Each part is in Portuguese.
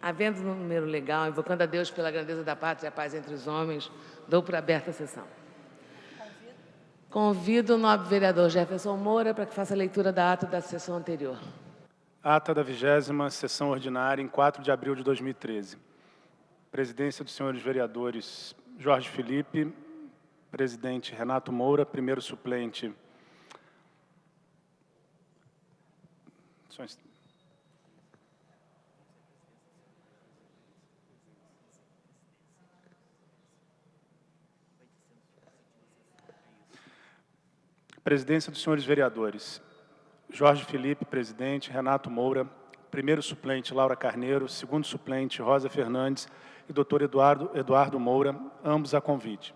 Havendo um número legal, invocando a Deus pela grandeza da pátria e a paz entre os homens, dou por aberta a sessão. Convido o nobre vereador Jefferson Moura para que faça a leitura da ata da sessão anterior. Ata da 20ª sessão ordinária, em 4 de abril de 2013. Presidência dos senhores vereadores Jorge Felipe, presidente Renato Moura, primeiro suplente Presidência dos senhores vereadores Jorge Felipe, presidente, Renato Moura, primeiro suplente Laura Carneiro, segundo suplente Rosa Fernandes e doutor Eduardo Moura, ambos a convite.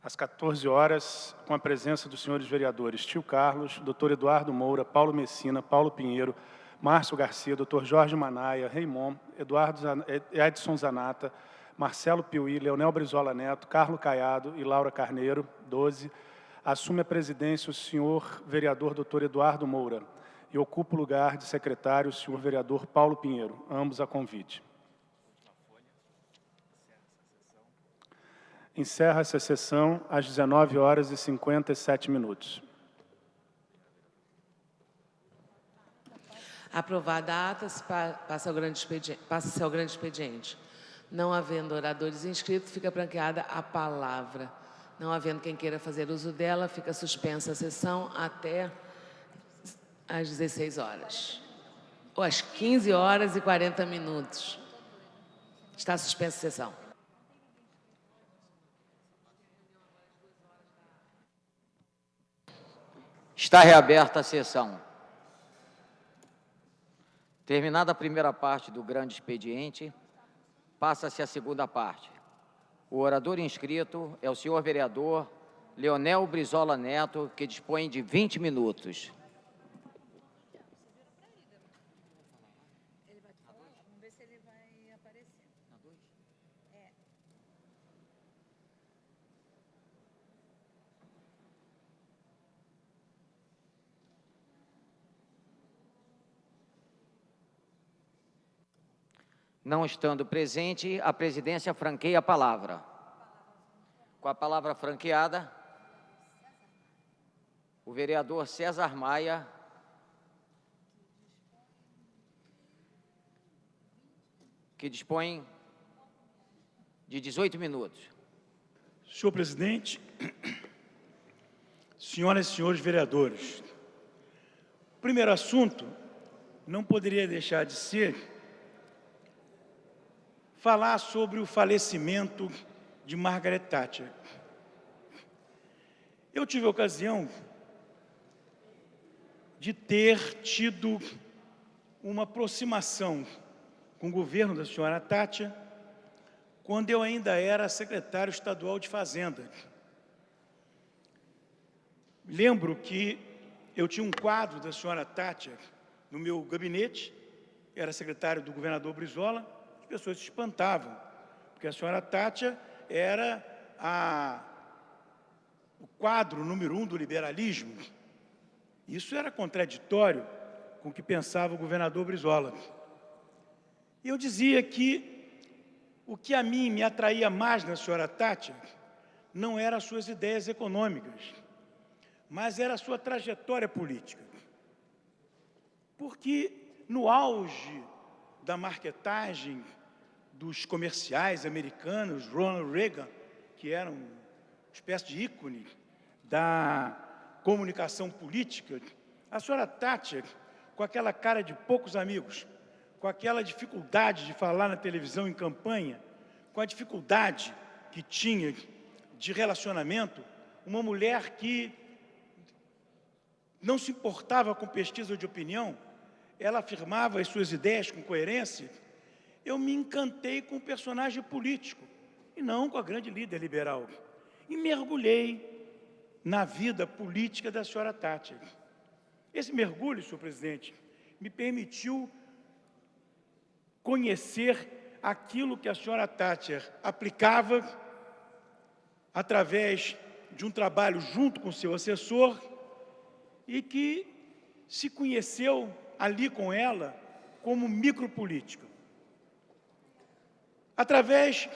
Às 14 horas, com a presença dos senhores vereadores Tio Carlos, doutor Eduardo Moura, Paulo Messina, Paulo Pinheiro, Márcio Garcia, doutor Jorge Manaia, Raimon, Edson Zanata, Marcelo Piuí, Leonel Brizola Neto, Carlos Caiado e Laura Carneiro, 12, assume a presidência o senhor vereador doutor Eduardo Moura e ocupa o lugar de secretário o senhor vereador Paulo Pinheiro, ambos a convite. Encerra essa sessão às 19 horas e 57 minutos. Aprovada a ata, passa-se ao grande expediente. Não havendo oradores inscritos, fica branqueada a palavra. Não havendo quem queira fazer uso dela, fica suspensa a sessão até às 16 horas. Ou às 15 horas e 40 minutos. Está suspensa a sessão. Está reaberta a sessão. Terminada a primeira parte do grande expediente, passa-se a segunda parte. O orador inscrito é o senhor vereador Leonel Brizola Neto, que dispõe de 20 minutos. Não estando presente, a presidência franqueia a palavra. Com a palavra franqueada, o vereador César Maia, que dispõe de 18 minutos. Senhor presidente, senhoras e senhores vereadores, o primeiro assunto não poderia deixar de ser falar sobre o falecimento de Margaret Thatcher. Eu tive a ocasião de ter tido uma aproximação com o governo da senhora Thatcher quando eu ainda era secretário estadual de Fazenda. Lembro que eu tinha um quadro da senhora Thatcher no meu gabinete, era secretário do governador Brizola. As pessoas se espantavam, porque a senhora Thatcher era o quadro número 1 do liberalismo. Isso era contraditório com o que pensava o governador Brizola. E eu dizia que o que a mim me atraía mais na senhora Thatcher não eram as suas ideias econômicas, mas era a sua trajetória política. Porque no auge da marketagem dos comerciais americanos, Ronald Reagan, que era uma espécie de ícone da comunicação política, a senhora Thatcher, com aquela cara de poucos amigos, com aquela dificuldade de falar na televisão em campanha, com a dificuldade que tinha de relacionamento, uma mulher que não se importava com pesquisa de opinião, ela afirmava as suas ideias com coerência. Eu me encantei com o personagem político e não com a grande líder liberal. E mergulhei na vida política da senhora Thatcher. Esse mergulho, senhor presidente, me permitiu conhecer aquilo que a senhora Thatcher aplicava através de um trabalho junto com seu assessor e que se conheceu ali com ela como micropolítica. Através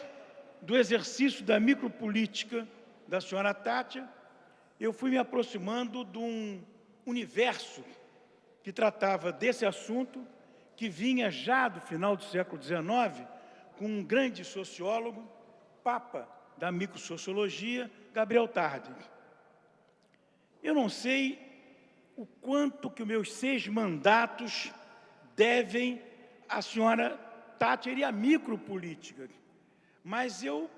do exercício da micropolítica da senhora Tátia, eu fui me aproximando de um universo que tratava desse assunto, que vinha já do final do século XIX, com um grande sociólogo, papa da microsociologia, Gabriel Tarde. Eu não sei o quanto que os meus 6 mandatos devem à senhora Thatcher e à micropolítica, mas eu,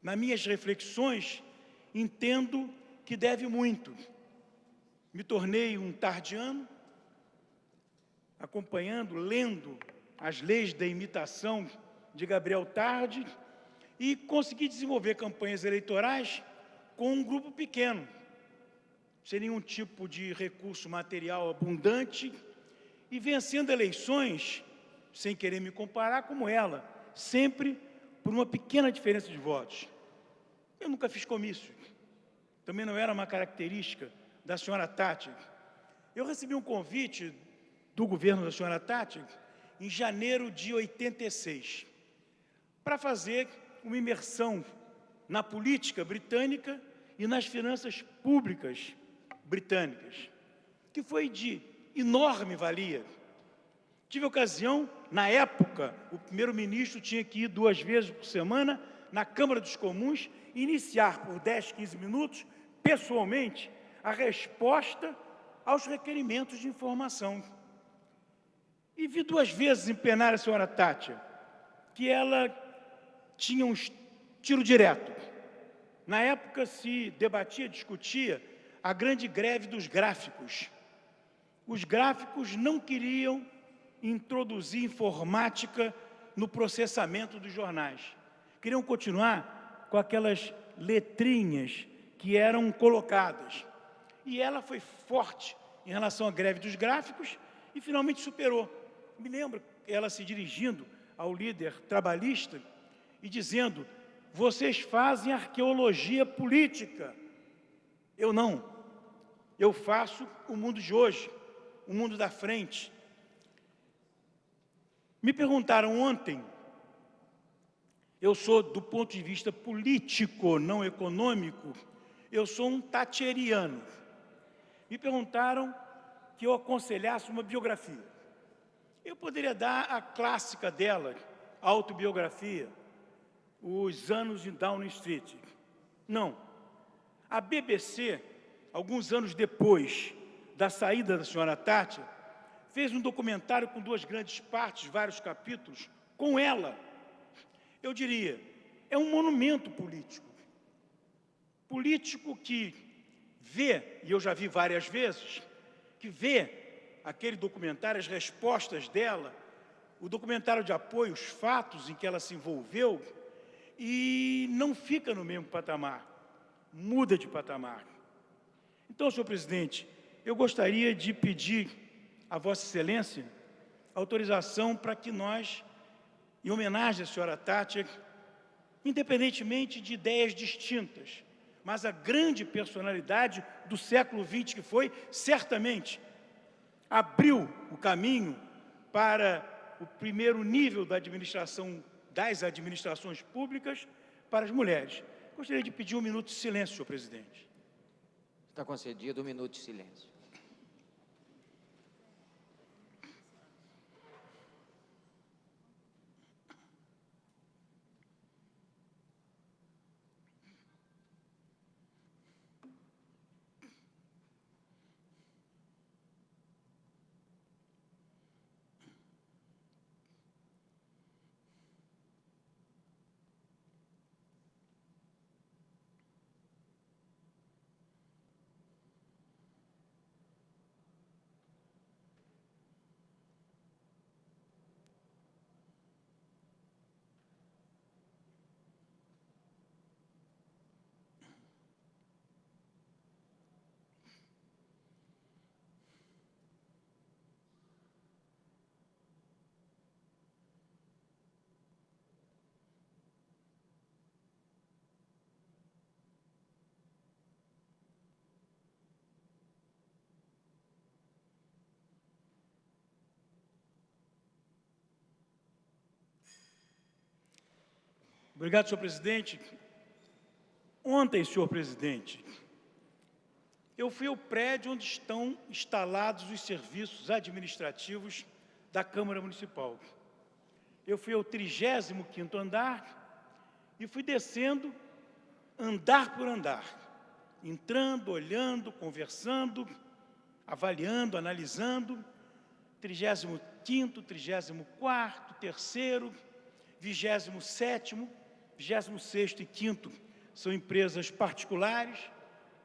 nas minhas reflexões, entendo que deve muito. Me tornei um tardiano, acompanhando, lendo as leis da imitação de Gabriel Tarde, e consegui desenvolver campanhas eleitorais com um grupo pequeno, sem nenhum tipo de recurso material abundante, e vencendo eleições, sem querer me comparar, como ela, sempre por uma pequena diferença de votos. Eu nunca fiz comício, também não era uma característica da senhora Thatcher. Eu recebi um convite do governo da senhora Thatcher em janeiro de 86, para fazer uma imersão na política britânica e nas finanças públicas britânicas, que foi de enorme valia. Tive ocasião, na época, o primeiro-ministro tinha que ir 2 vezes por semana na Câmara dos Comuns e iniciar por 10, 15 minutos, pessoalmente, a resposta aos requerimentos de informação. E vi 2 vezes em plenário a senhora Thatcher, que ela tinha um tiro direto. Na época se debatia, discutia a grande greve dos gráficos. Os gráficos não queriam introduzir informática no processamento dos jornais. Queriam continuar com aquelas letrinhas que eram colocadas. E ela foi forte em relação à greve dos gráficos e finalmente superou. Me lembro ela se dirigindo ao líder trabalhista e dizendo: vocês fazem arqueologia política. Eu não. Eu faço o mundo de hoje, o mundo da frente. Me perguntaram ontem, eu sou, do ponto de vista político, não econômico, eu sou um thatcheriano. Me perguntaram que eu aconselhasse uma biografia. Eu poderia dar a clássica dela, a autobiografia, Os Anos em Downing Street. Não. A BBC, alguns anos depois da saída da senhora Thatcher, fez um documentário com 2 grandes partes, vários capítulos, com ela. Eu diria, é um monumento político. Político que vê, e eu já vi várias vezes, que vê aquele documentário, as respostas dela, o documentário de apoio, os fatos em que ela se envolveu, e não fica no mesmo patamar, muda de patamar. Então, senhor presidente, eu gostaria de pedir a Vossa Excelência autorização para que nós, em homenagem à senhora Thatcher, independentemente de ideias distintas, mas a grande personalidade do século XX que foi, certamente, abriu o caminho para o primeiro nível da administração, das administrações públicas para as mulheres. Gostaria de pedir 1 minuto de silêncio, senhor presidente. Está concedido 1 minuto de silêncio. Obrigado, senhor presidente. Ontem, senhor presidente, eu fui ao prédio onde estão instalados os serviços administrativos da Câmara Municipal. Eu fui ao 35º andar e fui descendo, andar por andar, entrando, olhando, conversando, avaliando, analisando, 35º, 34º, 3º, 27º, 26º e 5º são empresas particulares,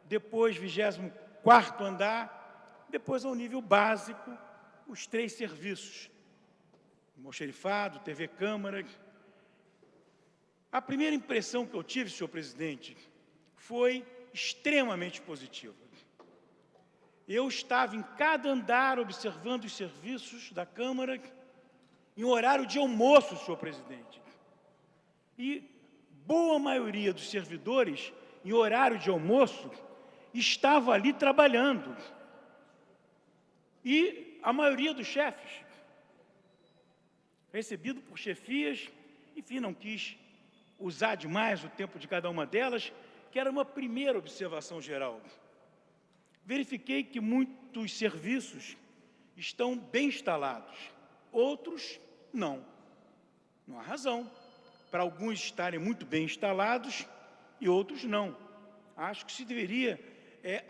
depois 24º andar, depois ao nível básico, os 3 serviços, almoxarifado, TV Câmara. A primeira impressão que eu tive, senhor presidente, foi extremamente positiva. Eu estava em cada andar observando os serviços da Câmara em horário de almoço, senhor presidente. E boa maioria dos servidores, em horário de almoço, estava ali trabalhando. E a maioria dos chefes, recebido por chefias, enfim, não quis usar demais o tempo de cada uma delas, que era uma primeira observação geral. Verifiquei que muitos serviços estão bem instalados, outros não. Não há razão para alguns estarem muito bem instalados e outros não. Acho que se deveria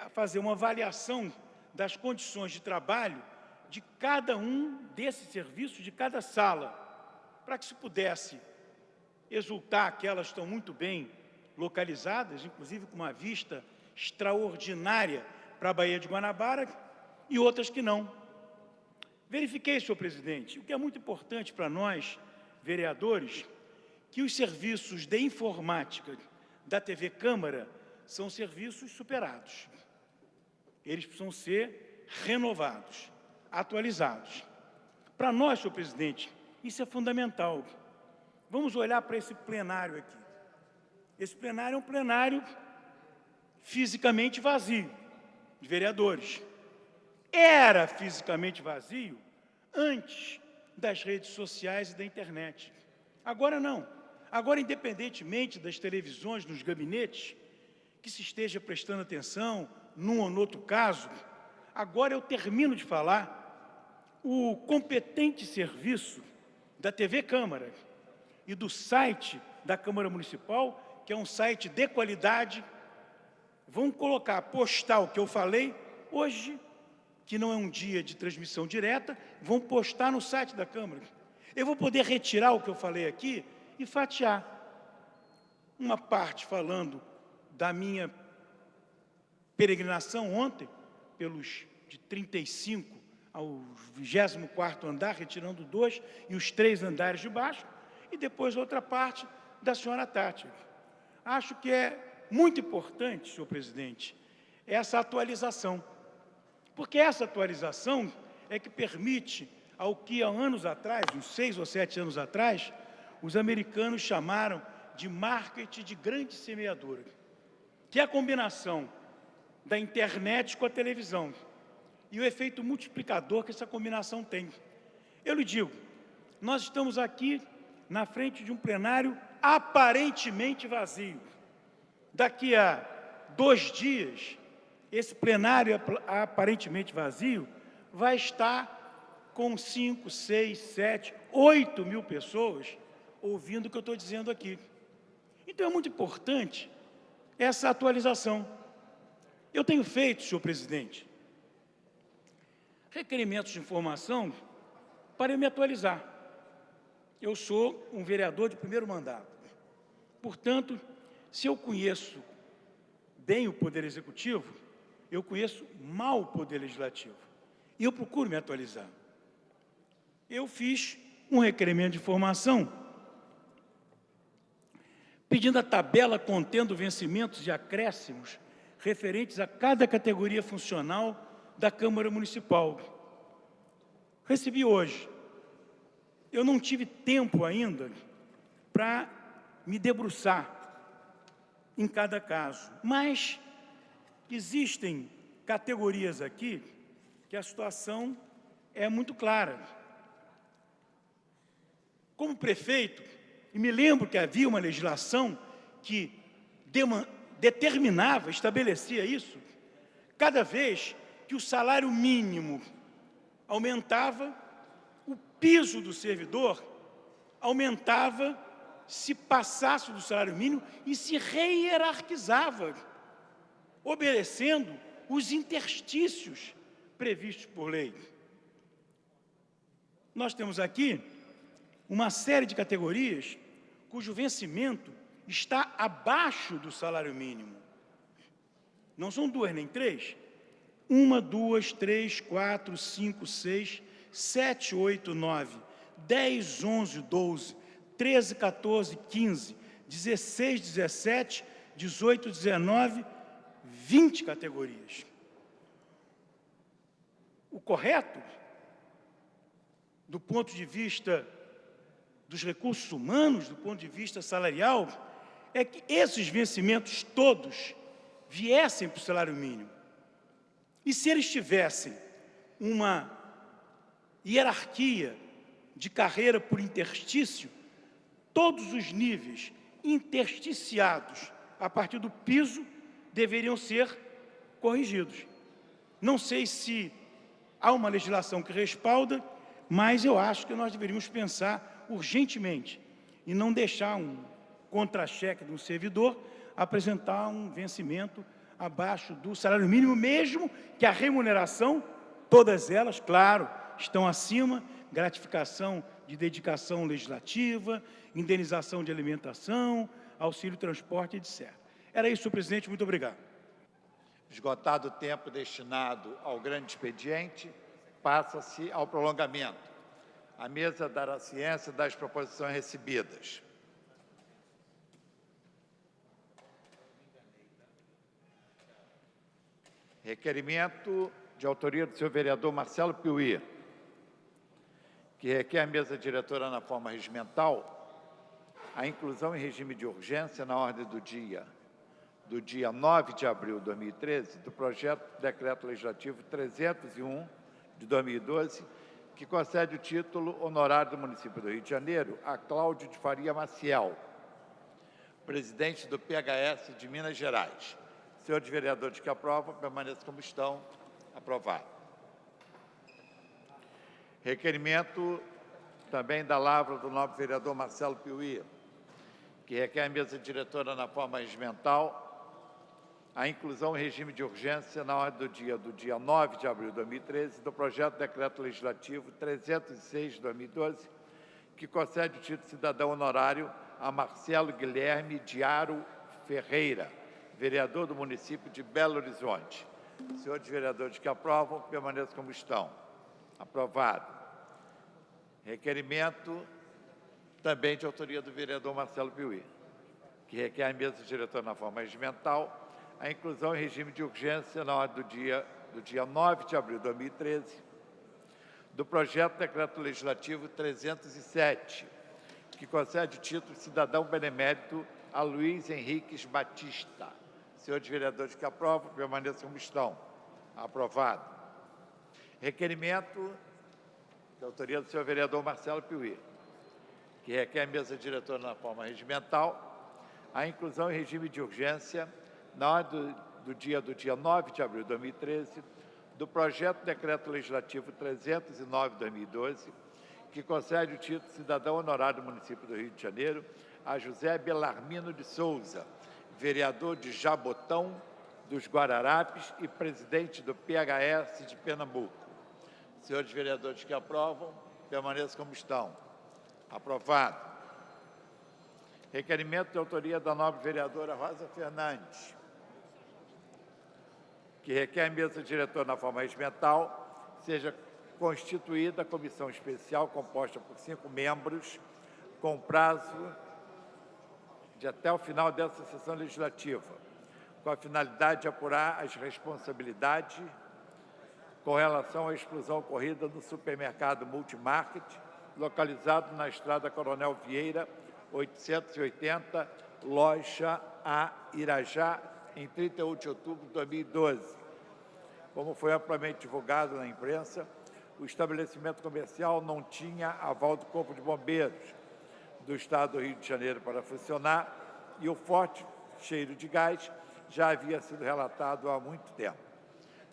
fazer uma avaliação das condições de trabalho de cada um desses serviços, de cada sala, para que se pudesse exultar que elas estão muito bem localizadas, inclusive com uma vista extraordinária para a Baía de Guanabara, e outras que não. Verifiquei, senhor presidente, o que é muito importante para nós, vereadores, que os serviços de informática da TV Câmara são serviços superados. Eles precisam ser renovados, atualizados. Para nós, senhor presidente, isso é fundamental. Vamos olhar para esse plenário aqui. Esse plenário é um plenário fisicamente vazio, de vereadores. Era fisicamente vazio antes das redes sociais e da internet. Agora não. Agora, independentemente das televisões nos gabinetes, que se esteja prestando atenção num ou no outro caso, agora eu termino de falar o competente serviço da TV Câmara e do site da Câmara Municipal, que é um site de qualidade. Vão colocar, postar o que eu falei hoje, que não é um dia de transmissão direta, vão postar no site da Câmara. Eu vou poder retirar o que eu falei aqui e fatiar. Uma parte falando da minha peregrinação ontem, de 35 ao 24º andar, retirando 2 e os 3 andares de baixo, e depois outra parte da senhora Tati. Acho que é muito importante, senhor presidente, essa atualização, porque essa atualização é que permite ao que há anos atrás, uns 6 ou 7 anos atrás, os americanos chamaram de marketing de grande semeadura, que é a combinação da internet com a televisão e o efeito multiplicador que essa combinação tem. Eu lhe digo, nós estamos aqui na frente de um plenário aparentemente vazio. Daqui a 2 dias, esse plenário aparentemente vazio vai estar com 5, 6, 7, 8 mil pessoas ouvindo o que eu estou dizendo aqui. Então é muito importante essa atualização. Eu tenho feito, senhor presidente, requerimentos de informação para eu me atualizar. Eu sou um vereador de primeiro mandato. Portanto, se eu conheço bem o Poder Executivo, eu conheço mal o Poder Legislativo. E eu procuro me atualizar. Eu fiz um requerimento de informação pedindo a tabela contendo vencimentos e acréscimos referentes a cada categoria funcional da Câmara Municipal. Recebi hoje. Eu não tive tempo ainda para me debruçar em cada caso, mas existem categorias aqui que a situação é muito clara. Como prefeito, e me lembro que havia uma legislação que determinava, estabelecia isso, cada vez que o salário mínimo aumentava, o piso do servidor aumentava se passasse do salário mínimo e se rehierarquizava, obedecendo os interstícios previstos por lei. Nós temos aqui uma série de categorias cujo vencimento está abaixo do salário mínimo. Não são 2 nem 3. 1, 2, 3, 4, 5, 6, 7, 8, 9, 10, 11, 12, 13, 14, 15, 16, 17, 18, 19, 20 categorias. O correto, do ponto de vista dos recursos humanos, do ponto de vista salarial, é que esses vencimentos todos viessem para o salário mínimo. E se eles tivessem uma hierarquia de carreira por interstício, todos os níveis intersticiados a partir do piso deveriam ser corrigidos. Não sei se há uma legislação que respalda, mas eu acho que nós deveríamos pensar urgentemente e não deixar um contra-cheque de um servidor apresentar um vencimento abaixo do salário mínimo, mesmo que a remuneração, todas elas, claro, estão acima, gratificação de dedicação legislativa, indenização de alimentação, auxílio transporte, etc. Era isso, senhor presidente, muito obrigado. Esgotado o tempo destinado ao grande expediente, passa-se ao prolongamento. A mesa dará ciência das proposições recebidas. Requerimento de autoria do senhor vereador Marcelo Piuí, que requer à mesa diretora na forma regimental a inclusão em regime de urgência na ordem do dia 9 de abril de 2013 do projeto de decreto legislativo 301 de 2012, que concede o título honorário do município do Rio de Janeiro a Cláudio de Faria Maciel, presidente do PHS de Minas Gerais. Senhores vereadores que aprovam, permaneçam como estão. Aprovado. Requerimento também da lavra do nobre vereador Marcelo Piuí, que requer à mesa diretora na forma regimental a inclusão em regime de urgência na ordem do dia 9 de abril de 2013 do projeto de decreto legislativo 306 de 2012, que concede o título de cidadão honorário a Marcelo Guilherme Diaro Ferreira, vereador do município de Belo Horizonte. Senhores vereadores que aprovam, permaneçam como estão. Aprovado. Requerimento também de autoria do vereador Marcelo Piuí, que requer à mesa diretora na forma regimental a inclusão em regime de urgência na ordem do dia 9 de abril de 2013 do projeto de decreto legislativo 307, que concede o título de cidadão benemérito a Luiz Henriques Batista. Senhores vereadores que aprovam, permaneçam como estão. Aprovado. Requerimento de autoria do senhor vereador Marcelo Piuí, que requer à mesa diretora na forma regimental a inclusão em regime de urgência na ordem do dia 9 de abril de 2013 do projeto de decreto legislativo 309 de 2012, que concede o título de cidadão honorário do município do Rio de Janeiro a José Belarmino de Souza, vereador de Jabotão dos Guararapes e presidente do PHS de Pernambuco. Senhores vereadores que aprovam, permaneçam como estão. Aprovado. Requerimento de autoria da nobre vereadora Rosa Fernandes, que requer à mesa diretora na forma regimental seja constituída a comissão especial composta por 5 membros, com prazo de até o final dessa sessão legislativa, com a finalidade de apurar as responsabilidades com relação à explosão ocorrida no supermercado Multimarket, localizado na Estrada Coronel Vieira, 880, loja A, Irajá, em 31 de outubro de 2012. Como foi amplamente divulgado na imprensa, o estabelecimento comercial não tinha aval do Corpo de Bombeiros, do Estado do Rio de Janeiro para funcionar e o forte cheiro de gás já havia sido relatado há muito tempo.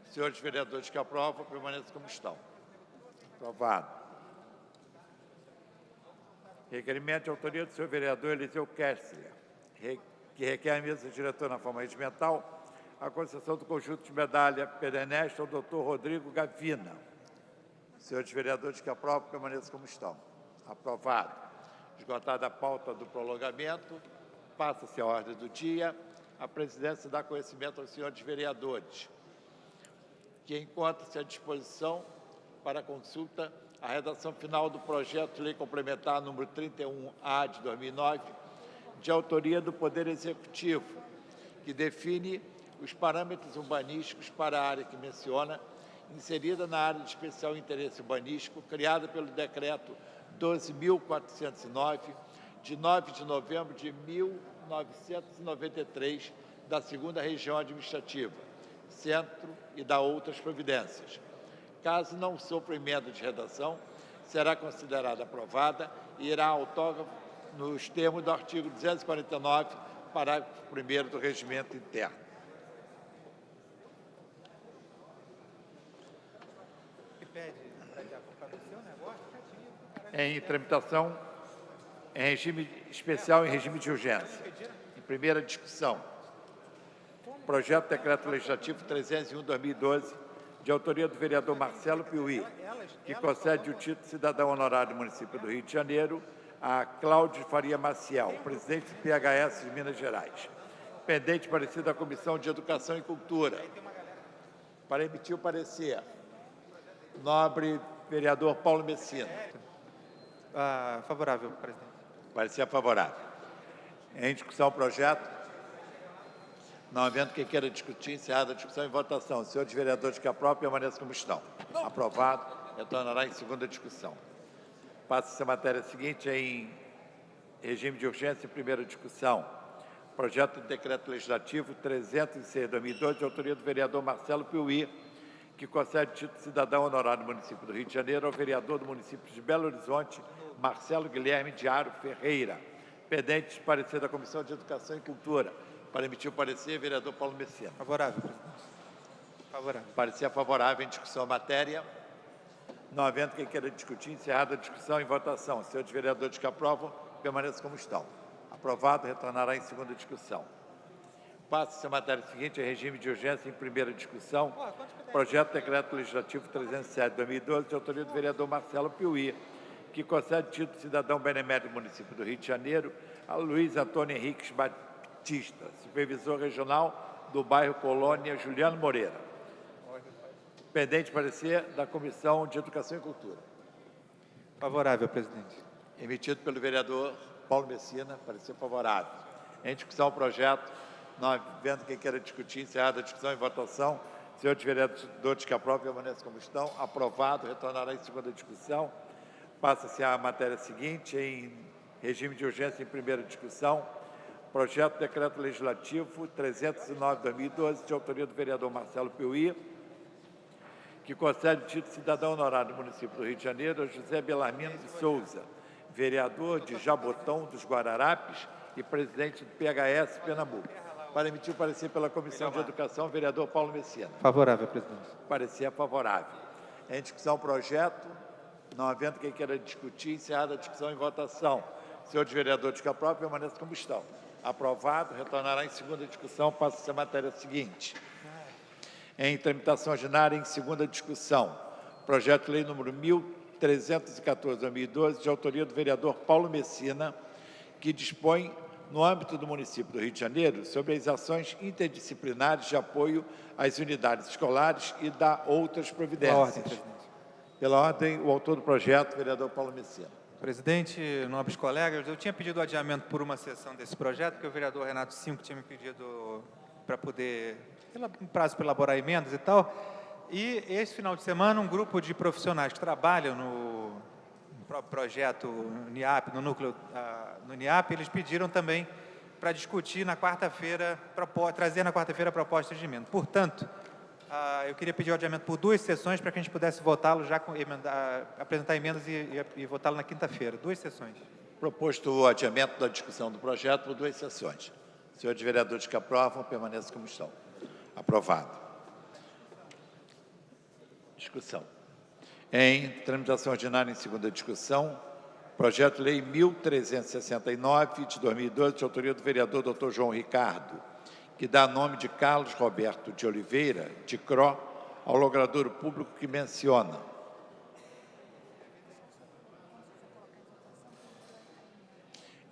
Senhores vereadores que aprovam, permaneçam como estão. Aprovado. Requerimento de autoria do senhor vereador Eliseu Kessler, que requer à mesa diretora na forma regimental a concessão do conjunto de medalha perenneste ao doutor Rodrigo Gavina. Senhores vereadores que aprovam, permaneçam como estão. Aprovado. Esgotada a pauta do prolongamento, passa-se a ordem do dia. A presidência dá conhecimento aos senhores vereadores, que encontra-se à disposição para consulta a redação final do projeto de lei complementar número 31A de 2009, de autoria do Poder Executivo, que define os parâmetros urbanísticos para a área que menciona, inserida na área de especial interesse urbanístico, criada pelo Decreto 12.409, de 9 de novembro de 1993, da 2ª Região Administrativa, Centro e da outras providências. Caso não sofra emenda de redação, será considerada aprovada e irá ao autógrafo nos termos do artigo 249, parágrafo 1º do Regimento Interno. Em tramitação, em regime especial, em regime de urgência. Em primeira discussão, projeto de decreto legislativo 301/2012, de autoria do vereador Marcelo Piuí, que concede o título de cidadão honorário do município do Rio de Janeiro a Cláudio Faria Maciel, presidente do PHS de Minas Gerais. Pendente parecer da Comissão de Educação e Cultura. Para emitir o parecer, nobre vereador Paulo Messina. Favorável, presidente. Parecer favorável. Em discussão o projeto. Não havendo quem queira discutir, encerrada a discussão e votação. Os senhores vereadores que aprovam, permaneçam como estão. Aprovado. Retornará em segunda discussão. Passa-se a matéria seguinte em regime de urgência em primeira discussão. Projeto de decreto legislativo 306/2012, de autoria do vereador Marcelo Piuí, que concede título de cidadão honorário do município do Rio de Janeiro ao vereador do município de Belo Horizonte, Marcelo Guilherme de Aro Ferreira. Pendente de parecer da Comissão de Educação e Cultura. Para emitir o parecer, vereador Paulo Messina. Favorável, presidente. Favorável. Parecer favorável em discussão a matéria. Não havendo quem queira discutir, encerrada a discussão e votação. Os senhores vereadores que aprovam, permaneçam como estão. Aprovado, retornará em segunda discussão. Passa-se a matéria seguinte, em regime de urgência em primeira discussão. Projeto de decreto legislativo 307/2012, de autoria do vereador Marcelo Piuí, que concede título de cidadão benemérito do município do Rio de Janeiro a Luiz Antônio Henriques Batista, supervisor regional do bairro Colônia Juliano Moreira. Pendente parecer da Comissão de Educação e Cultura. Favorável, presidente. Emitido pelo vereador Paulo Messina, parecer favorável. Em discussão o projeto, não havendo quem queira discutir, encerrada a discussão e votação, senhores vereadores que aprovam, permaneçam como estão. Aprovado, retornará em segunda discussão. Passa-se a matéria seguinte, em regime de urgência em primeira discussão, projeto de decreto legislativo 309/2012, de autoria do vereador Marcelo Piuí, que concede o título de cidadão honorário do município do Rio de Janeiro a José Belarmino de Souza, vereador de Jabotão dos Guararapes e presidente do PHS Pernambuco. Para emitir o parecer pela Comissão de Educação, vereador Paulo Messina. Favorável, presidente. Parecer favorável. Em discussão o projeto, não havendo quem queira discutir, encerrada a discussão e votação. Senhores vereadores que aprovam, permaneçam como estão. Aprovado, retornará em segunda discussão, passa-se a matéria seguinte. Em tramitação ordinária, em segunda discussão, projeto de lei número 1314/2012, de autoria do vereador Paulo Messina, que dispõe, no âmbito do município do Rio de Janeiro, sobre as ações interdisciplinares de apoio às unidades escolares e da outras providências. Pela ordem, presidente. Pela ordem, o autor do projeto, vereador Paulo Messina. Presidente, nobres colegas, eu tinha pedido o adiamento por uma sessão desse projeto, porque o vereador Renato Cinco tinha me pedido para poder, um prazo para elaborar emendas e tal. E esse final de semana, um grupo de profissionais que trabalham no próprio projeto NIAP, no núcleo no NIAP, eles pediram também para discutir na quarta-feira, trazer na quarta-feira propostas de emenda. Portanto, eu queria pedir o adiamento por 2 sessões para que a gente pudesse votá-lo já, apresentar emendas e votá-lo na quinta-feira. 2 sessões. Proposto o adiamento da discussão do projeto por 2 sessões. Senhores vereadores que aprovam, permaneçam como estão. Aprovado. Discussão. Em tramitação ordinária em segunda discussão, projeto de lei 1369, de 2012, de autoria do vereador Dr. João Ricardo, que dá nome de Carlos Roberto de Oliveira, de CRO, ao logradouro público que menciona.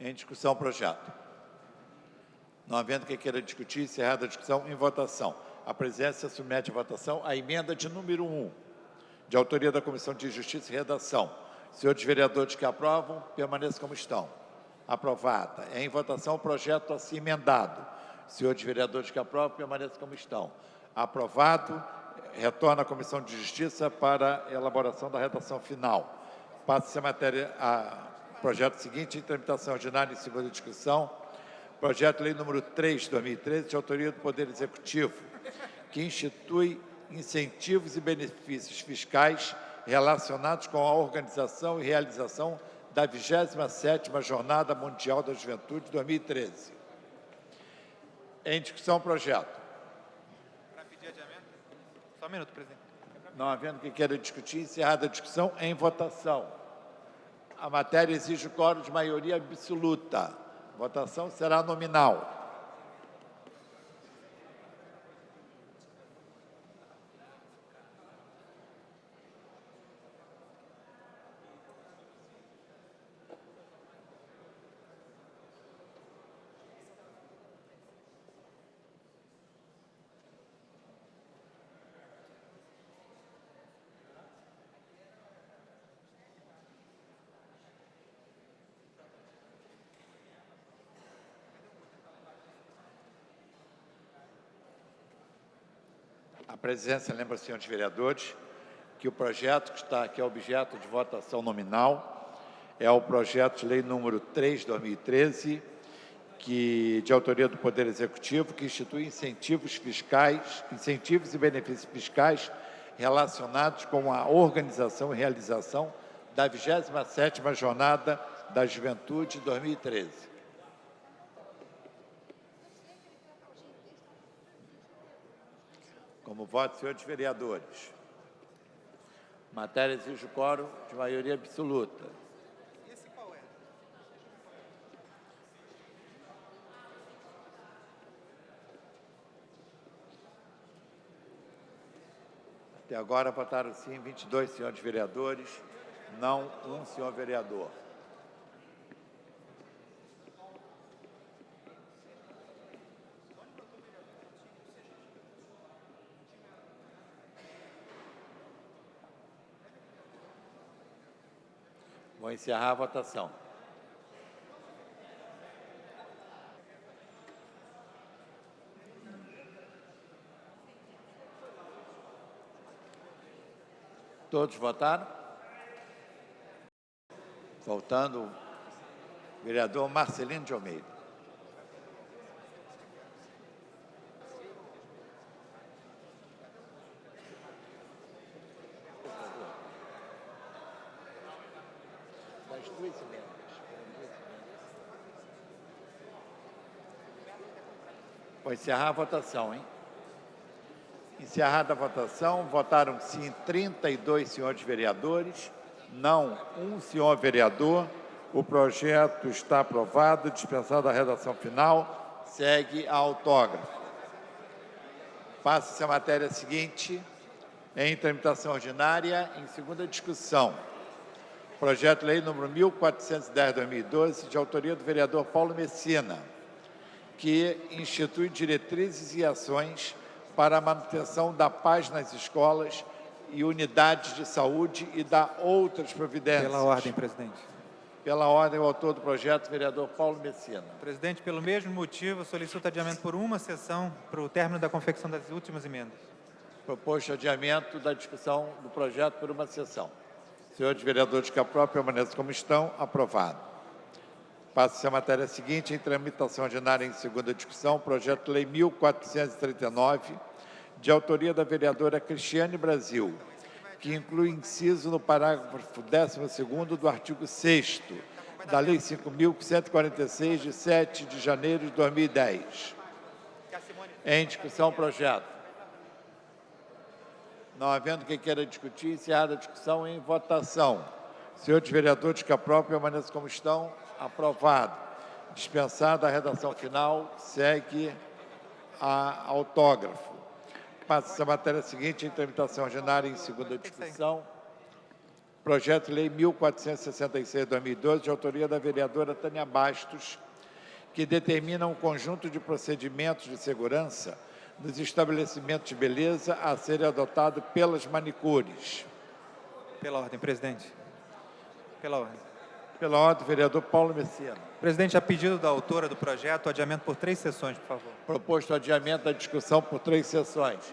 Em discussão, o projeto. Não havendo quem queira discutir, encerrada a discussão, em votação. A presidência submete à votação a emenda de número 1, de autoria da Comissão de Justiça e Redação. Senhores vereadores que aprovam, permaneçam como estão. Aprovada. Em votação o projeto assim emendado. Senhores vereadores que aprovam, permaneçam como estão. Aprovado. Retorna à Comissão de Justiça para a elaboração da redação final. Passa-se a matéria, projeto seguinte, em tramitação ordinária em segunda discussão. Projeto de lei número 3, de 2013, de autoria do Poder Executivo, que institui incentivos e benefícios fiscais relacionados com a organização e realização da 27ª Jornada Mundial da Juventude 2013. Em discussão, projeto. Para pedir adiamento? Só um minuto, presidente. Não havendo quem queira discutir, encerrada a discussão, em votação. A matéria exige o quórum de maioria absoluta. Votação será nominal. A presidência lembra, senhores vereadores, que o projeto que está aqui é objeto de votação nominal é o projeto de lei número 3, de 2013, de autoria do Poder Executivo, que institui incentivos e benefícios fiscais relacionados com a organização e realização da 27ª Jornada da Juventude 2013. Como voto, senhores vereadores. Matéria exige o quórum de maioria absoluta. Esse qual é? Até agora votaram sim 22 senhores vereadores, não um senhor vereador. Vou encerrar a votação. Todos votaram? Faltando o vereador Marcelino de Almeida. Vou encerrar a votação, hein? Encerrada a votação, votaram sim 32 senhores vereadores, não um senhor vereador. O projeto está aprovado, dispensada a redação final, segue a autógrafo. Passa-se a matéria seguinte, em tramitação ordinária, em segunda discussão. Projeto de lei número 1410/2012, de autoria do vereador Paulo Messina, que institui diretrizes e ações para a manutenção da paz nas escolas e unidades de saúde e dá outras providências. Pela ordem, presidente. Pela ordem, o autor do projeto, vereador Paulo Messina. Presidente, pelo mesmo motivo, solicito adiamento por uma sessão para o término da confecção das últimas emendas. Proposto adiamento da discussão do projeto por uma sessão. Senhores vereadores que aprovam, permaneçam como estão. Aprovado. Passa-se a matéria seguinte, em tramitação ordinária em segunda discussão, projeto de lei 1439, de autoria da vereadora Cristiane Brasil, que inclui inciso no parágrafo 12º do artigo 6º, da Lei 5.146, de 7 de janeiro de 2010. Em discussão, projeto. Não havendo quem queira discutir, encerrada a discussão, em votação. Senhores vereadores, que aprovam, permaneçam como estão. Aprovado. Dispensada a redação final, segue a autógrafo. Passa-se a matéria seguinte, em tramitação ordinária em segunda discussão. Projeto de Lei 1466/2012, de autoria da vereadora Tânia Bastos, que determina um conjunto de procedimentos de segurança nos estabelecimentos de beleza a serem adotados pelas manicures. Pela ordem, presidente. Pela ordem. Pela ordem, vereador Paulo Messina. Presidente, a pedido da autora do projeto, adiamento por 3 sessões, por favor. Proposto adiamento da discussão por 3 sessões.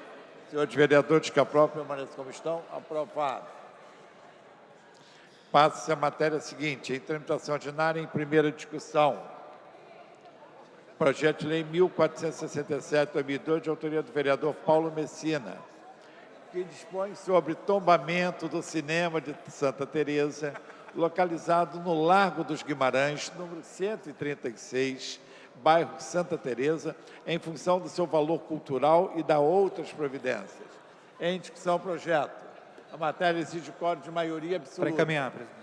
Senhores vereadores, que aprovam, permaneçam como estão. Aprovado. Passa-se a matéria seguinte, em tramitação ordinária, em primeira discussão. Projeto de Lei 1467/2012, de autoria do vereador Paulo Messina, que dispõe sobre tombamento do cinema de Santa Teresa, localizado no Largo dos Guimarães, número 136, bairro Santa Teresa, em função do seu valor cultural e da outras providências. Em discussão, projeto. A matéria exige quórum de maioria absoluta. Para encaminhar, presidente.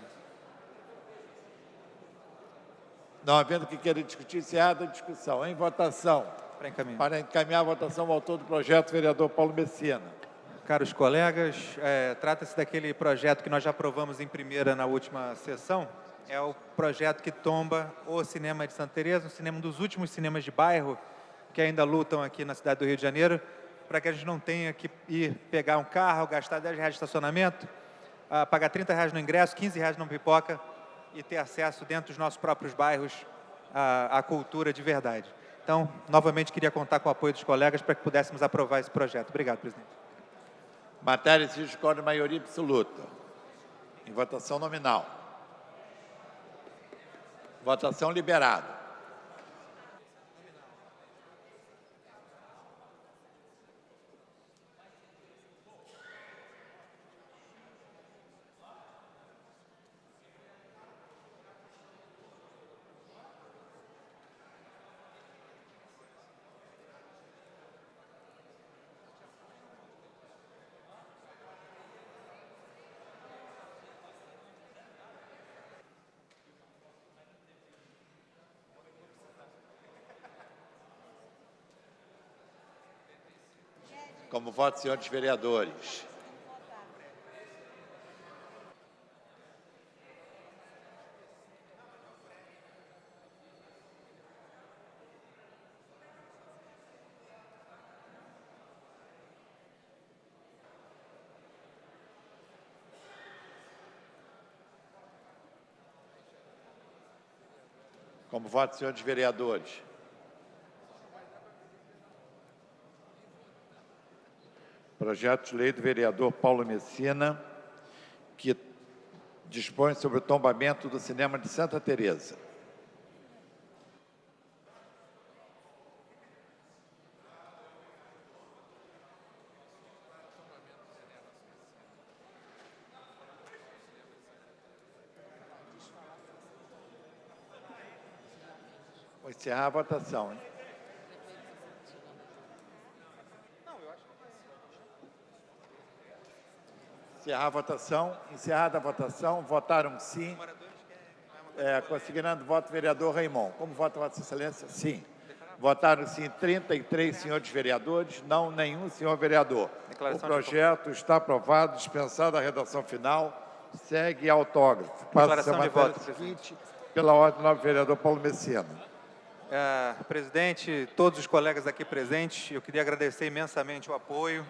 Não havendo que queira discutir, encerrada a discussão. Em votação. Para encaminhar. Para encaminhar a votação, o autor do projeto, vereador Paulo Messina. Caros colegas, trata-se daquele projeto que nós já aprovamos em primeira na última sessão. É o projeto que tomba o cinema de Santa Teresa, um dos últimos cinemas de bairro que ainda lutam aqui na cidade do Rio de Janeiro, para que a gente não tenha que ir pegar um carro, gastar R$10 de estacionamento, pagar R$30 no ingresso, R$15 na pipoca, e ter acesso dentro dos nossos próprios bairros à cultura de verdade. Então, novamente, queria contar com o apoio dos colegas para que pudéssemos aprovar esse projeto. Obrigado, presidente. Matéria exige quórum de maioria absoluta. Em votação nominal. Votação liberada. Como voto, senhores vereadores. Como voto, senhores vereadores. Projeto de lei do vereador Paulo Messina, que dispõe sobre o tombamento do cinema de Santa Teresa. Vou encerrar a votação, hein? Encerrar a votação. Encerrada a votação, votaram sim. Consignando voto, vereador Raimon. Como vota Vossa Excelência? Sim. Votaram sim 33 senhores vereadores, não nenhum senhor vereador. O projeto está aprovado, dispensada a redação final, segue autógrafo. Passa-se a matéria seguinte, pela ordem do nobre vereador Paulo Messina. Presidente, todos os colegas aqui presentes, eu queria agradecer imensamente o apoio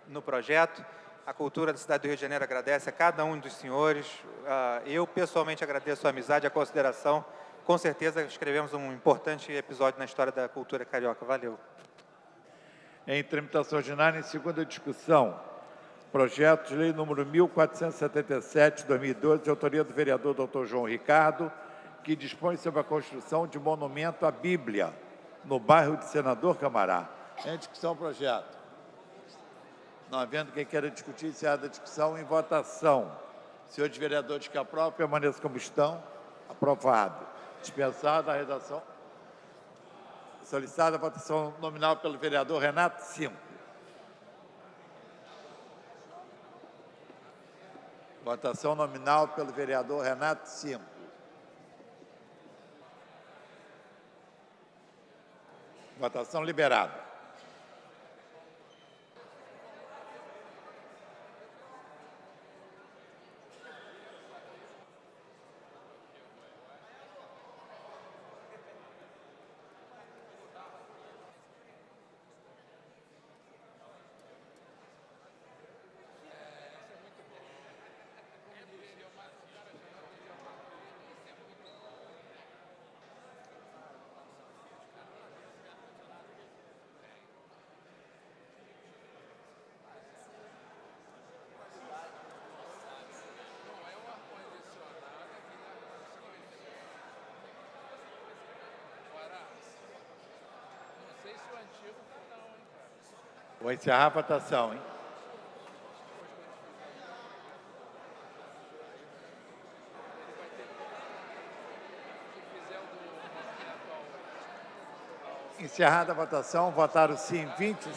no projeto. A cultura da cidade do Rio de Janeiro agradece a cada um dos senhores. Eu, pessoalmente, agradeço a amizade e a consideração. Com certeza, escrevemos um importante episódio na história da cultura carioca. Valeu. Em tramitação ordinária, em segunda discussão, projeto de lei número 1477/2012, de autoria do vereador Dr. João Ricardo, que dispõe sobre a construção de monumento à Bíblia, no bairro de Senador Camará. Em discussão, projeto. Não havendo quem queira discutir, encerrada a discussão, em votação. Senhores vereadores que aprovam, permaneçam como estão. Aprovado. Dispensada a redação. Solicitada a votação nominal pelo vereador Renato Cinco. Votação nominal pelo vereador Renato Cinco. Votação liberada. Vou encerrar a votação, hein? Encerrada a votação, votaram sim 20.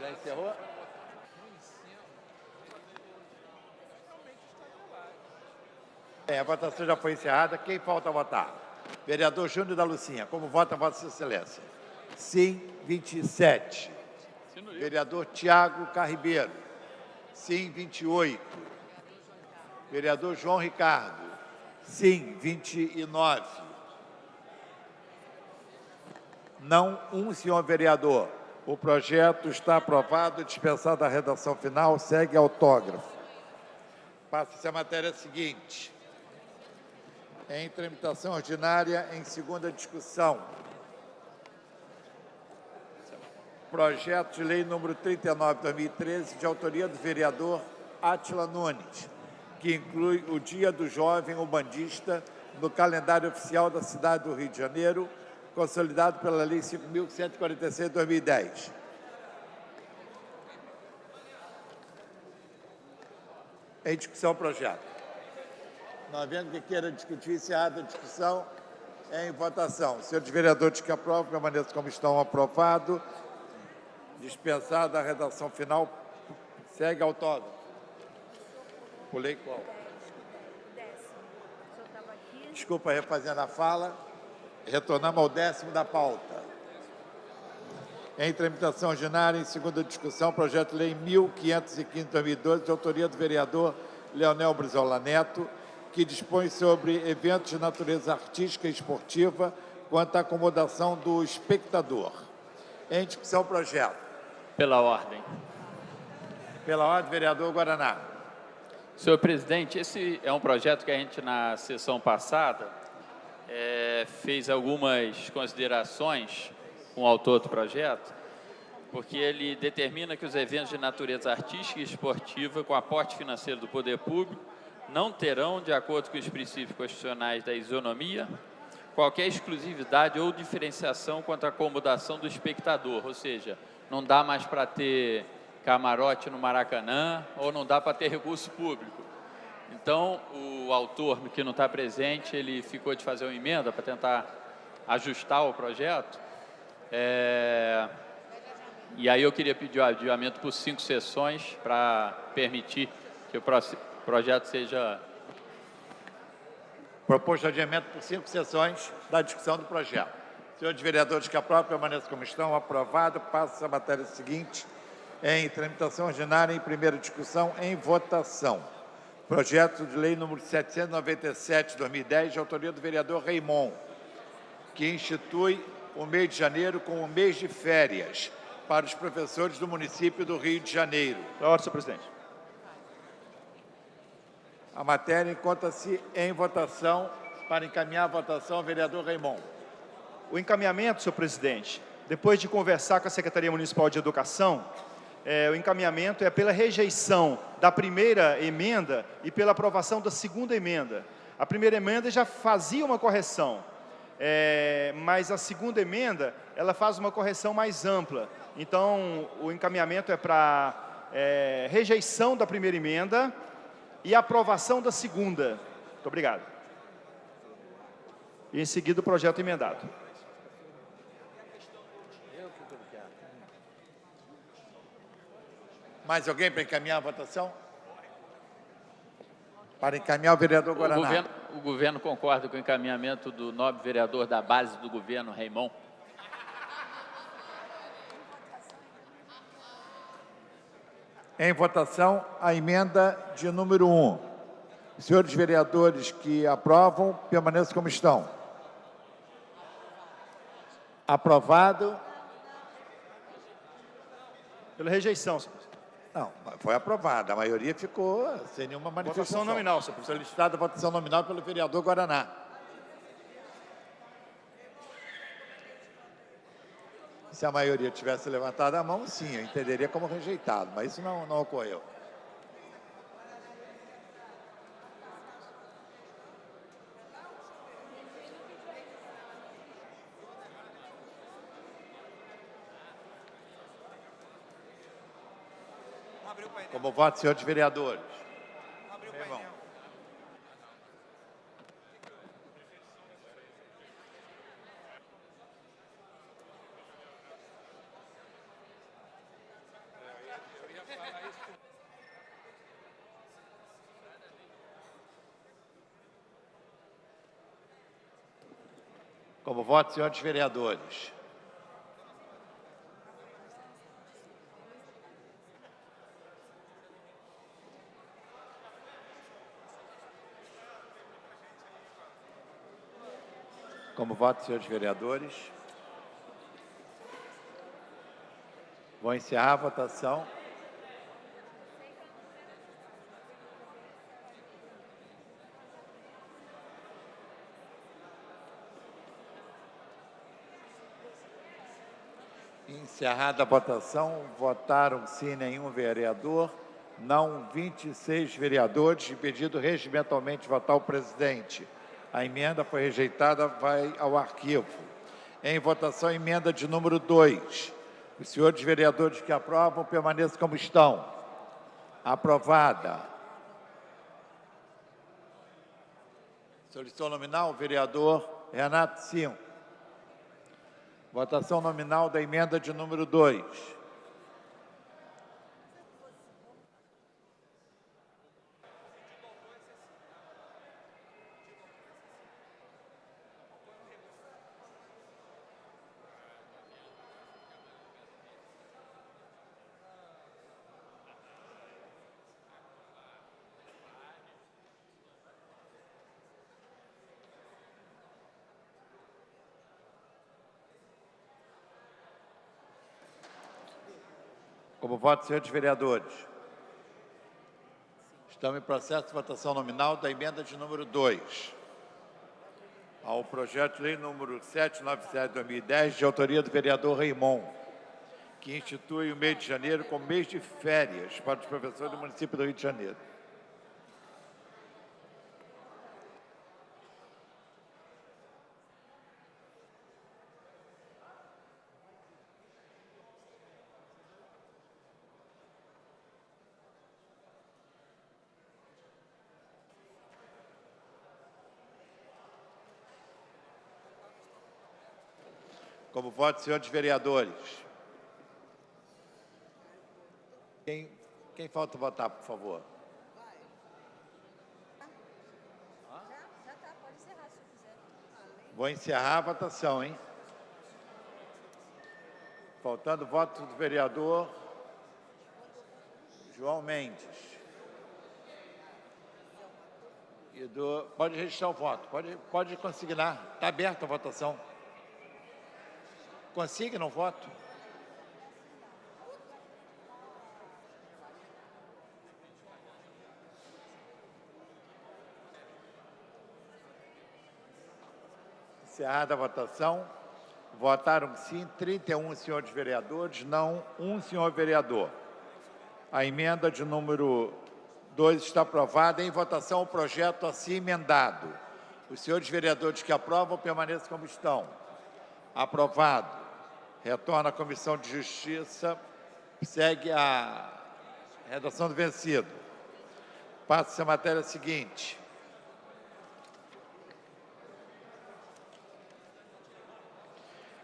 Já encerrou? A votação já foi encerrada. Quem falta votar? Vereador Júnior da Lucinha, como vota Vossa Excelência? Sim, 27. Vereador Tiago Carribeiro. Sim, 28. Vereador João Ricardo. Sim, 29. Não, senhor vereador. O projeto está aprovado, dispensada a redação final, segue autógrafo. Passa-se a matéria seguinte. Em tramitação ordinária, em segunda discussão. Projeto de lei número 39/2013, de autoria do vereador Átila Nunes, que inclui o Dia do Jovem Umbandista no calendário oficial da cidade do Rio de Janeiro, consolidado pela Lei 5.146 de 2010. Em discussão, projeto. Não havendo que queira discutir, encerrada a discussão, em votação. Senhores vereadores que aprovam, permaneçam como estão, aprovado. Dispensada a redação final, segue autógrafo. Pulei qual? Desculpa, refazendo a fala. Retornamos ao 10º da pauta. Em tramitação ordinária, em segunda discussão, projeto de lei 1515/2012, de autoria do vereador Leonel Brizola Neto, que dispõe sobre eventos de natureza artística e esportiva quanto à acomodação do espectador. Em discussão, projeto. Pela ordem. Pela ordem, vereador Guaraná. Senhor presidente, esse é um projeto que a gente, na sessão passada, fez algumas considerações com o autor do projeto, porque ele determina que os eventos de natureza artística e esportiva, com aporte financeiro do poder público, não terão, de acordo com os princípios constitucionais da isonomia, qualquer exclusividade ou diferenciação quanto à acomodação do espectador, ou seja, não dá mais para ter camarote no Maracanã ou não dá para ter recurso público. Então, o autor, que não está presente, ele ficou de fazer uma emenda para tentar ajustar o projeto. E aí eu queria pedir o adiamento por 5 sessões para permitir que o projeto seja... Proposto adiamento por 5 sessões da discussão do projeto. Senhores vereadores que aprovam, permaneçam como estão. Aprovado. Passa a matéria seguinte. Em tramitação ordinária, em primeira discussão, em votação. Projeto de lei número 797, de 2010, de autoria do vereador Raimon, que institui o mês de janeiro como o mês de férias para os professores do município do Rio de Janeiro. Da ordem, senhor presidente. A matéria encontra-se em votação. Para encaminhar a votação, o vereador Raimon. O encaminhamento, senhor presidente, depois de conversar com a Secretaria Municipal de Educação, o encaminhamento é pela rejeição da primeira emenda e pela aprovação da segunda emenda. A primeira emenda já fazia uma correção, mas a segunda emenda, ela faz uma correção mais ampla. Então, o encaminhamento é para rejeição da primeira emenda e aprovação da segunda. Muito obrigado. E em seguida o projeto emendado. Mais alguém para encaminhar a votação? Para encaminhar o vereador Guaraná. O governo concorda com o encaminhamento do nobre vereador da base do governo, Raimon. Em votação, a emenda de número 1. Os senhores vereadores que aprovam, permaneçam como estão. Aprovado. Pela rejeição, senhor presidente. Não, foi aprovada. A maioria ficou sem nenhuma manifestação. Votação nominal, senhor presidente. Solicitada a votação nominal pelo vereador Guaraná. Se a maioria tivesse levantado a mão, sim, eu entenderia como rejeitado, mas isso não ocorreu. Como voto, senhores vereadores. Meu irmão. Como voto, senhores vereadores. Como voto, senhores vereadores. Vou encerrar a votação. Encerrada a votação, votaram sim nenhum vereador, não 26 vereadores, impedido regimentalmente votar o presidente. A emenda foi rejeitada, vai ao arquivo. Em votação, emenda de número 2. Os senhores vereadores que aprovam, permaneçam como estão. Aprovada. Solicitou nominal, vereador Renato 5. Votação nominal da emenda de número 2. Como voto, senhores vereadores. Estamos em processo de votação nominal da emenda de número 2 ao projeto de lei número 797/2010, de autoria do vereador Raimon, que institui o mês de janeiro como mês de férias para os professores do município do Rio de Janeiro. Como voto, senhores vereadores. Quem falta votar, por favor? Já tá, pode encerrar se quiser. Vou encerrar a votação, hein? Faltando voto do vereador João Mendes. E pode registrar o voto, pode consignar. Está aberta a votação. Consigne o voto. Encerrada a votação, votaram sim 31 senhores vereadores, não um senhor vereador. A emenda de número 2 está aprovada. Em votação, o projeto assim emendado. Os senhores vereadores que aprovam, permaneçam como estão. Aprovado. Retorna à Comissão de Justiça. Segue a redação do vencido. Passa-se a matéria seguinte.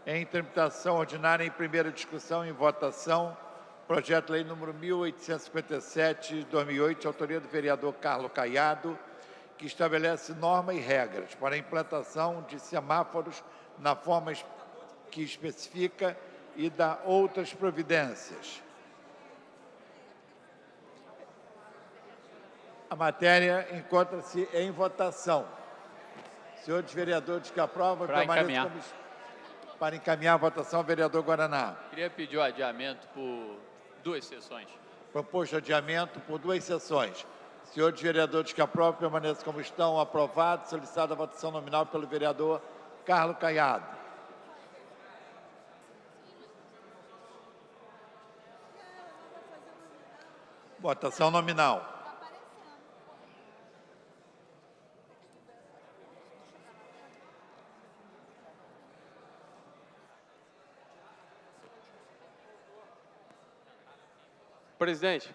Em tramitação ordinária, em primeira discussão e em votação, projeto de lei número 1857, de 2008, de autoria do vereador Carlos Caiado, que estabelece normas e regras para a implantação de semáforos na forma que especifica e dá outras providências. A matéria encontra-se em votação. Senhores vereadores que aprovam, permaneçam para encaminhar a votação, vereador Guaraná. Queria pedir o adiamento por 2 sessões. Proposto adiamento por 2 sessões. Senhores vereadores que aprovam, permaneçam como estão. Aprovado. Solicitada a votação nominal pelo vereador Carlos Caiado. Votação nominal. Presidente,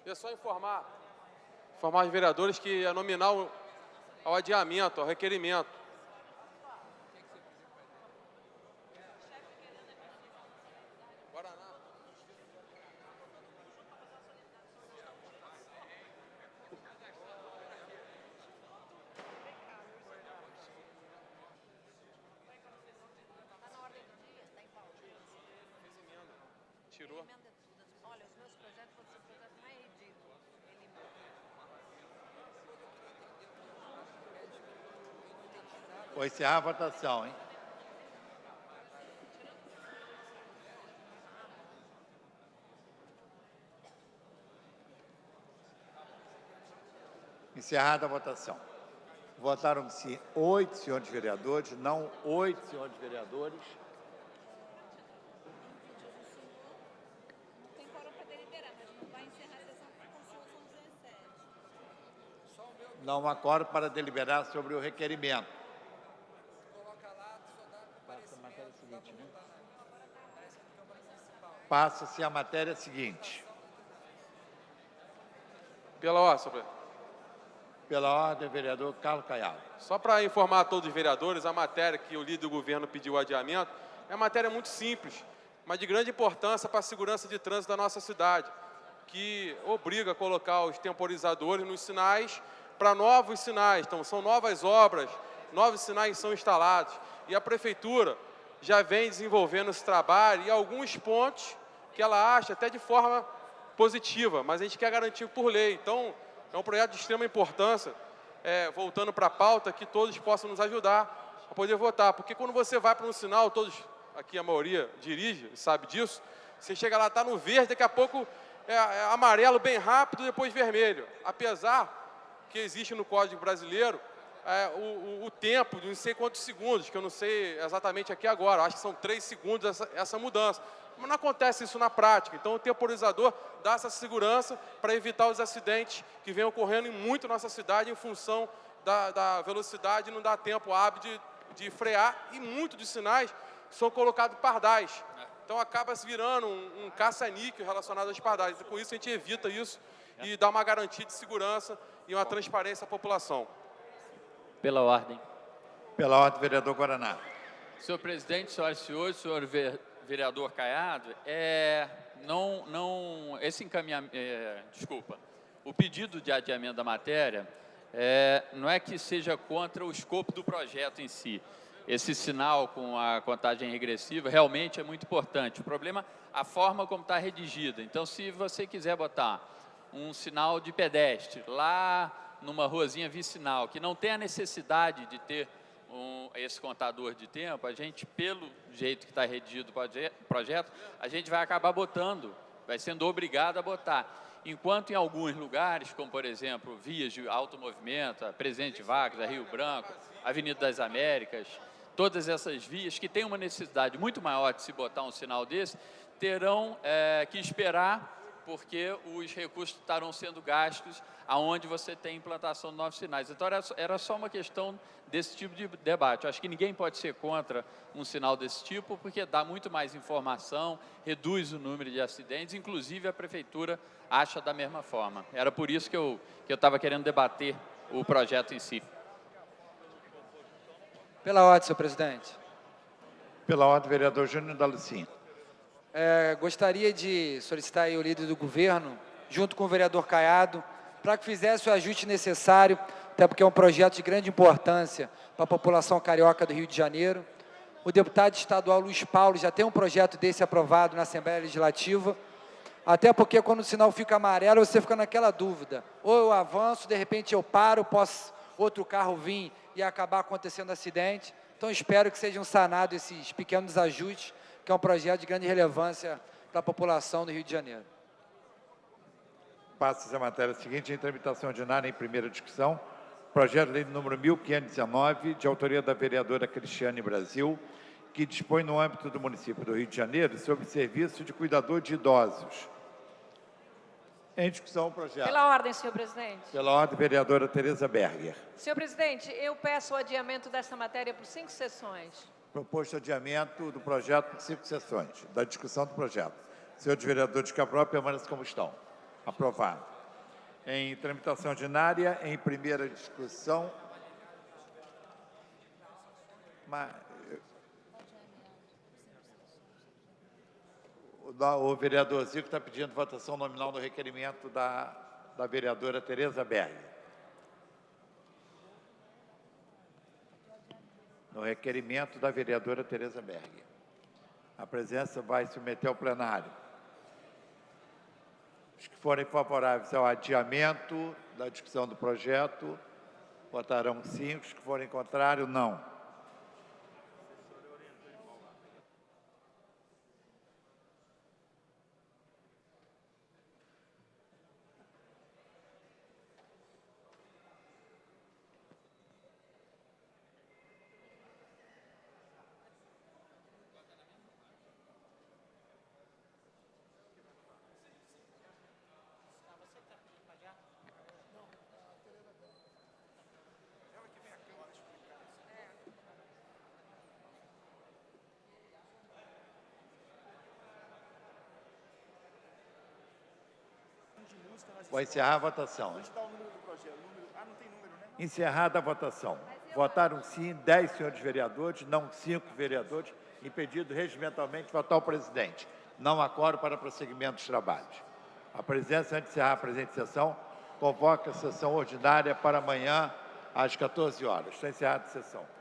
é só informar os vereadores que é nominal ao adiamento, ao requerimento. Tirou. Olha, os meus projetos vão ser projeto mais ridículo. Vou encerrar a votação, hein? Encerrada a votação. Votaram-se 8 senhores vereadores, não 8 senhores vereadores. Tem quórum para deliberar, mas não vai encerrar a sessão porque com o senhor são 17. Não há quórum para deliberar sobre o requerimento. Passa-se a matéria seguinte. Pela ordem, Pela ordem, vereador Carlos Caiado. Só para informar a todos os vereadores, a matéria que o líder do governo pediu o adiamento é uma matéria muito simples, mas de grande importância para a segurança de trânsito da nossa cidade, que obriga a colocar os temporizadores nos sinais para novos sinais. Então, são novas obras, novos sinais são instalados. E a Prefeitura já vem desenvolvendo esse trabalho e alguns pontos que ela acha até de forma positiva, mas a gente quer garantir por lei. Então, é um projeto de extrema importância, voltando para a pauta, que todos possam nos ajudar a poder votar. Porque quando você vai para um sinal, todos, aqui a maioria dirige, sabe disso, você chega lá, está no verde, daqui a pouco é amarelo bem rápido, depois vermelho. Apesar que existe no Código Brasileiro o tempo de não sei quantos segundos, que eu não sei exatamente aqui agora, acho que são 3 segundos essa mudança. Mas não acontece isso na prática. Então, o temporizador dá essa segurança para evitar os acidentes que vêm ocorrendo muito na nossa cidade em função da velocidade, não dá tempo hábil de frear, e muitos dos sinais são colocados pardais. Então, acaba se virando um caça-níquel relacionado aos pardais. Com isso, a gente evita isso e dá uma garantia de segurança e uma transparência à população. Pela ordem. Pela ordem, vereador Guaraná. Senhor presidente, senhoras e senhores, senhor vereador Caiado, esse encaminhamento, o pedido de adiamento da matéria não é que seja contra o escopo do projeto em si. Esse sinal com a contagem regressiva realmente é muito importante. O problema é a forma como está redigida. Então, se você quiser botar um sinal de pedestre lá numa ruazinha vicinal, que não tem a necessidade de ter esse contador de tempo, a gente, pelo jeito que está redigido o projeto, a gente vai acabar botando, vai sendo obrigado a botar. Enquanto em alguns lugares, como por exemplo, vias de alto movimento, a Presidente Vargas, a Rio Branco, a Avenida das Américas, todas essas vias que têm uma necessidade muito maior de se botar um sinal desse, terão que esperar porque os recursos estarão sendo gastos aonde você tem implantação de novos sinais. Então, era só uma questão desse tipo de debate. Eu acho que ninguém pode ser contra um sinal desse tipo, porque dá muito mais informação, reduz o número de acidentes, inclusive a Prefeitura acha da mesma forma. Era por isso que eu estava querendo debater o projeto em si. Pela ordem, senhor presidente. Pela ordem, vereador Júnior da Lucim. Gostaria de solicitar aí o líder do governo, junto com o vereador Caiado, para que fizesse o ajuste necessário, até porque é um projeto de grande importância para a população carioca do Rio de Janeiro. O deputado estadual Luiz Paulo já tem um projeto desse aprovado na Assembleia Legislativa, até porque quando o sinal fica amarelo, você fica naquela dúvida. Ou eu avanço, de repente eu paro, posso outro carro vir e acabar acontecendo acidente. Então, espero que sejam sanados esses pequenos ajustes, que é um projeto de grande relevância para a população do Rio de Janeiro. Passa-se a matéria seguinte, em tramitação ordinária em primeira discussão, projeto de lei número 1519, de autoria da vereadora Cristiane Brasil, que dispõe no âmbito do município do Rio de Janeiro sobre serviço de cuidador de idosos. Em discussão o projeto. Pela ordem, senhor presidente. Pela ordem, vereadora Tereza Berger. Senhor presidente, eu peço o adiamento desta matéria por 5 sessões. Proposto adiamento do projeto por 5 sessões, da discussão do projeto. Senhores vereadores que aprovam, permaneçam como estão. Aprovado. Em tramitação ordinária, em primeira discussão. O vereador Zico está pedindo votação nominal no requerimento da vereadora Tereza Berger. No requerimento da vereadora Tereza Berger. A presença vai submeter ao plenário. Os que forem favoráveis ao adiamento da discussão do projeto, votarão sim. Os que forem contrários, não. Vou encerrar a votação. Encerrada a votação. Votaram sim 10 senhores vereadores, não 5 vereadores, impedido regimentalmente votar o presidente. Não há quórum para prosseguimento dos trabalhos. A presidência, antes de encerrar a presente sessão, convoca a sessão ordinária para amanhã, às 14 horas. Está encerrada a sessão.